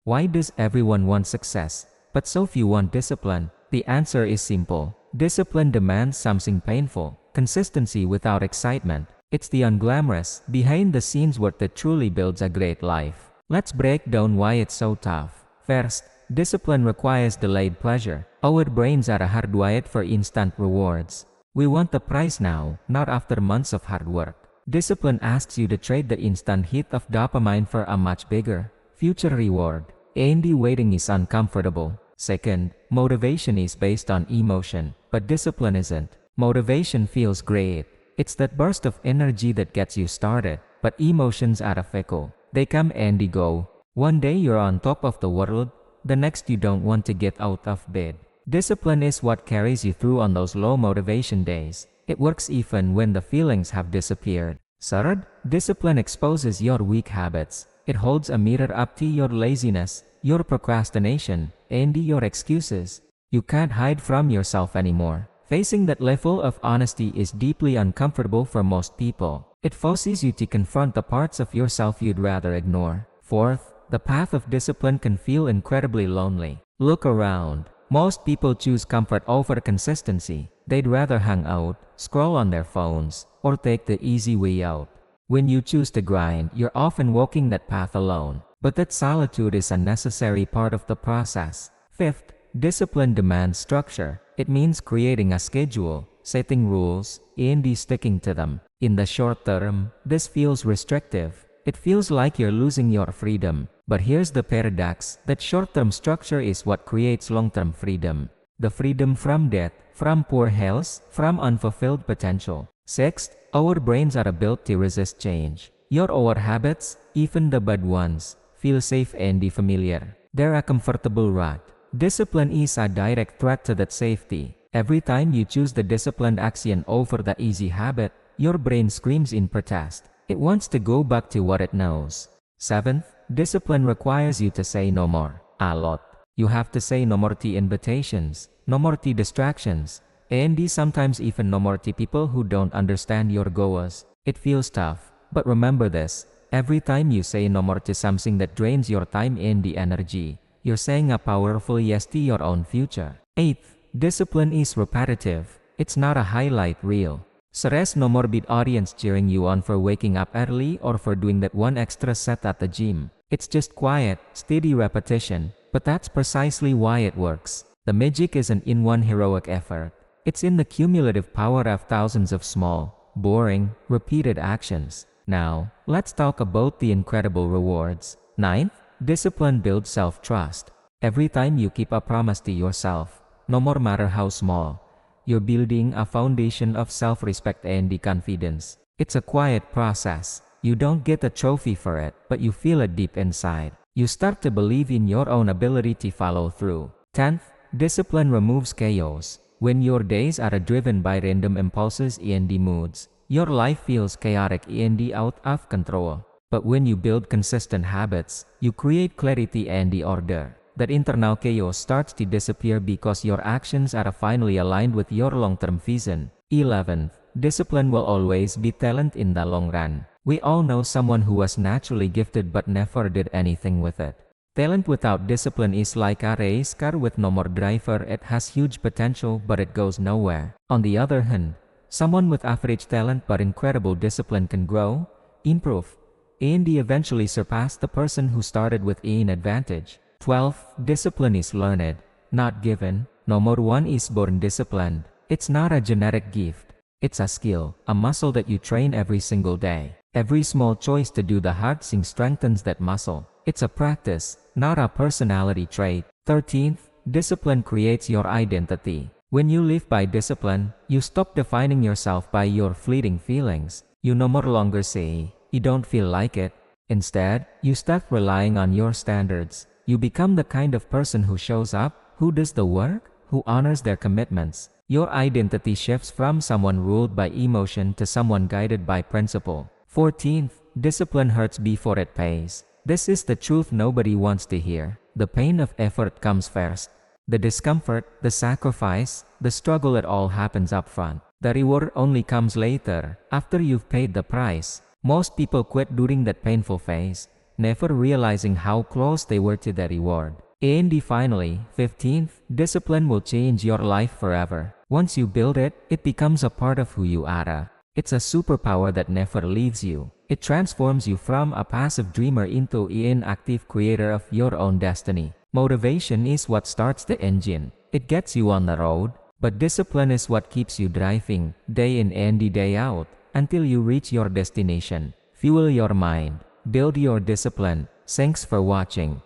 Why does everyone want success, but so few want discipline? The answer is simple. Discipline demands something painful, consistency without excitement. It's the unglamorous, behind-the-scenes work that truly builds a great life. Let's break down why it's so tough. First, discipline requires delayed pleasure. Our brains are hardwired for instant rewards. We want the prize now, not after months of hard work. Discipline asks you to trade the instant hit of dopamine for a much bigger, future reward. And the waiting is uncomfortable. Second, motivation is based on emotion, but discipline isn't. Motivation feels great. It's that burst of energy that gets you started, but emotions are fickle. They come and they go. One day you're on top of the world, the next you don't want to get out of bed. Discipline is what carries you through on those low motivation days. It works even when the feelings have disappeared. Third, discipline exposes your weak habits. It holds a mirror up to your laziness, your procrastination, and your excuses. You can't hide from yourself anymore. Facing that level of honesty is deeply uncomfortable for most people. It forces you to confront the parts of yourself you'd rather ignore. Fourth, the path of discipline can feel incredibly lonely. Look around. Most people choose comfort over consistency. They'd rather hang out, scroll on their phones, or take the easy way out. When you choose to grind, you're often walking that path alone. But that solitude is a necessary part of the process. Fifth, discipline demands structure. It means creating a schedule, setting rules, and sticking to them. In the short term, this feels restrictive. It feels like you're losing your freedom. But here's the paradox, that short-term structure is what creates long-term freedom. The freedom from debt, from poor health, from unfulfilled potential. Sixth, our brains are built to resist change. Your old habits, even the bad ones, feel safe and familiar. They're a comfortable rut. Discipline is a direct threat to that safety. Every time you choose the disciplined action over the easy habit, your brain screams in protest. It wants to go back to what it knows. Seventh, discipline requires you to say no more. A lot. You have to say no more to invitations, no more to distractions, and sometimes even no more to people who don't understand your goals. It feels tough, but remember this. Every time you say no more to something that drains your time and the energy, you're saying a powerful yes to your own future. Eighth, discipline is repetitive. It's not a highlight reel. There's no more big audience cheering you on for waking up early or for doing that one extra set at the gym. It's just quiet, steady repetition, but that's precisely why it works. The magic isn't in one heroic effort. It's in the cumulative power of thousands of small, boring, repeated actions. Now, let's talk about the incredible rewards. Ninth, discipline builds self-trust. Every time you keep a promise to yourself, no matter how small, you're building a foundation of self-respect and confidence. It's a quiet process. You don't get a trophy for it, but you feel it deep inside. You start to believe in your own ability to follow through. 10th, discipline removes chaos. When your days are driven by random impulses and moods, your life feels chaotic and out of control. But when you build consistent habits, you create clarity and order. That internal chaos starts to disappear because your actions are finally aligned with your long-term vision. 11th, discipline will always be talent in the long run. We all know someone who was naturally gifted but never did anything with it. Talent without discipline is like a race car with no more driver. It has huge potential but it goes nowhere. On the other hand, someone with average talent but incredible discipline can grow, improve, and eventually surpass the person who started with an advantage. 12th, discipline is learned, not given. No more one is born disciplined. It's not a genetic gift. It's a skill, a muscle that you train every single day. Every small choice to do the hard thing strengthens that muscle. It's a practice, not a personality trait. 13th, discipline creates your identity. When you live by discipline, you stop defining yourself by your fleeting feelings. You no longer say, "You don't feel like it." Instead, you start relying on your standards. You become the kind of person who shows up, who does the work, who honors their commitments. Your identity shifts from someone ruled by emotion to someone guided by principle. 14th, discipline hurts before it pays. This is the truth nobody wants to hear. The pain of effort comes first. The discomfort, the sacrifice, the struggle, it all happens up front. The reward only comes later, after you've paid the price. Most people quit during that painful phase. never realizing how close they were to the reward. And finally, 15th, discipline will change your life forever. Once you build it, it becomes a part of who you are. It's a superpower that never leaves you. It transforms you from a passive dreamer into an active creator of your own destiny. Motivation is what starts the engine. It gets you on the road, but discipline is what keeps you driving, day in and day out, until you reach your destination. Fuel your mind. Build your discipline. Thanks for watching.